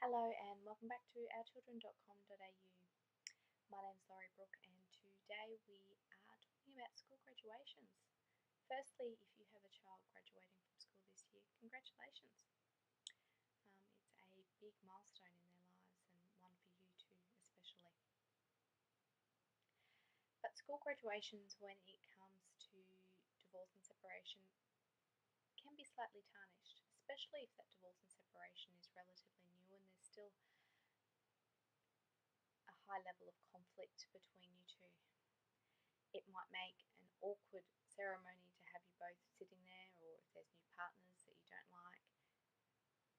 Hello and welcome back to ourchildren.com.au. My name's Laurie Brooke and today we are talking about school graduations. Firstly, if you have a child graduating from school this year, congratulations. It's a big milestone in their lives and one for you too especially. But school graduations, when it comes to divorce and separation, can be slightly tarnished, especially if that divorce and separation is relatively new and there's still a high level of conflict between you two. It might make an awkward ceremony to have you both sitting there, or if there's new partners that you don't like,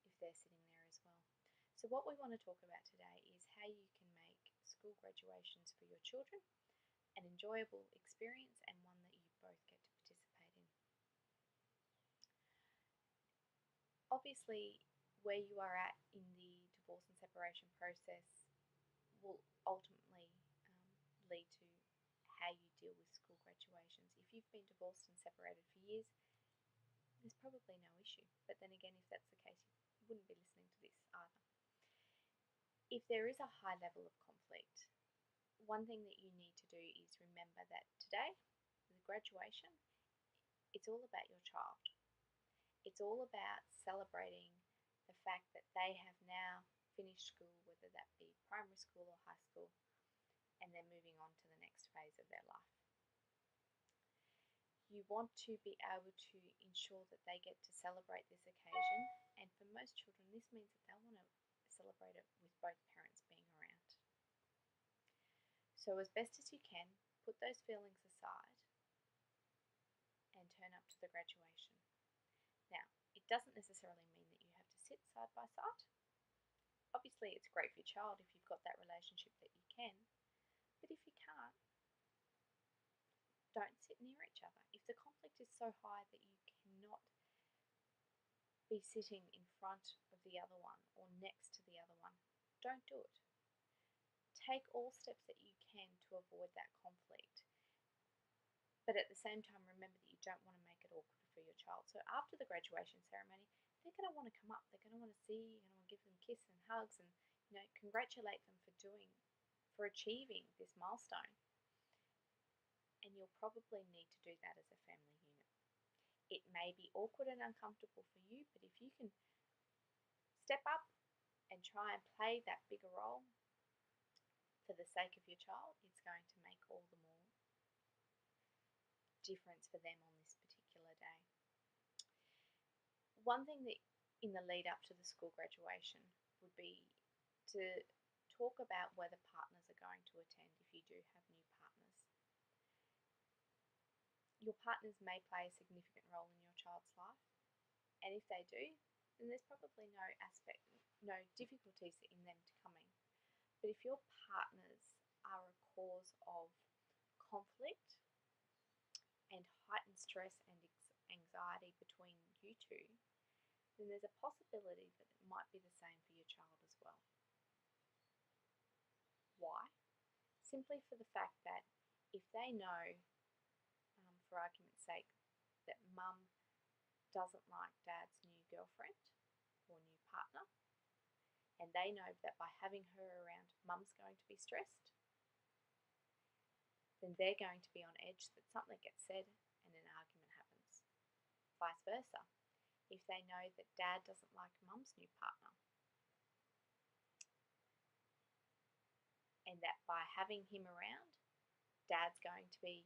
if they're sitting there as well. So what we want to talk about today is how you can make school graduations for your children an enjoyable experience and one that you both get to participate in. Obviously, where you are at in the divorce and separation process will ultimately lead to how you deal with school graduations. If you've been divorced and separated for years, there's probably no issue. But then again, if that's the case, you wouldn't be listening to this either. If there is a high level of conflict, one thing that you need to do is remember that today, the graduation, it's all about your child. It's all about celebrating the fact that they have now finished school, whether that be primary school or high school, and they're moving on to the next phase of their life. You want to be able to ensure that they get to celebrate this occasion, and for most children this means that they'll want to celebrate it with both parents being around. So as best as you can, put those feelings aside and turn up to the graduation. Now, it doesn't necessarily mean that you have to sit side by side. Obviously it's great for your child if you've got that relationship that you can, but if you can't, don't sit near each other. If the conflict is so high that you cannot be sitting in front of the other one or next to the other one, don't do it. Take all steps that you can to avoid that conflict. But at the same time, remember that you don't want to make it awkward for your child. So after the graduation ceremony, they're going to want to come up. They're going to want to see you. You're going to want to give them a kiss and hugs and congratulate them for achieving this milestone. And you'll probably need to do that as a family unit. It may be awkward and uncomfortable for you, but if you can step up and try and play that bigger role for the sake of your child, it's going to make all the more difference for them on this particular day. One thing that in the lead up to the school graduation would be to talk about whether partners are going to attend if you do have new partners. Your partners may play a significant role in your child's life, and if they do, then there's probably no difficulties in them coming. But if your partners are a cause of conflict and heightened stress and anxiety between you two, then there's a possibility that it might be the same for your child as well. Why? Simply for the fact that if they know, for argument's sake, that mum doesn't like dad's new girlfriend or new partner, and they know that by having her around, mum's going to be stressed, then they're going to be on edge that something gets said and an argument happens. Vice versa, if they know that dad doesn't like mum's new partner, and that by having him around, dad's going to be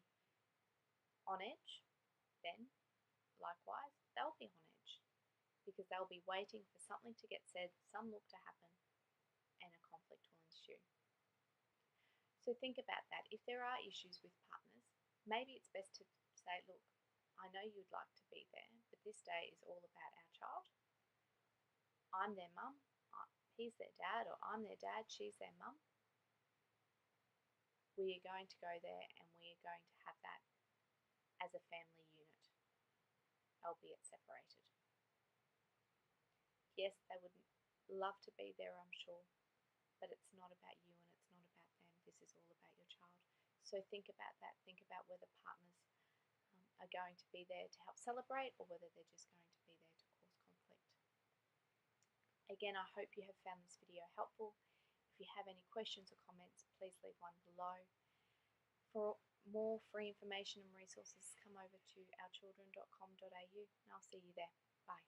on edge, then likewise they'll be on edge because they'll be waiting for something to get said, some look to happen, and a conflict will ensue. So think about that. If there are issues with partners, maybe it's best to say, look, I know you'd like to be there, but this day is all about our child. I'm their mum, he's their dad, or I'm their dad, she's their mum. We are going to go there and we are going to have that as a family unit, albeit separated. Yes, they would love to be there, I'm sure, but it's not about you and it's not about them. This is all about your child. So think about that. Think about whether partners are going to be there to help celebrate or whether they're just going to be there to cause conflict. again, I hope you have found this video helpful. If you have any questions or comments, please leave one below. For more free information and resources, come over to ourchildren.com.au and I'll see you there. Bye.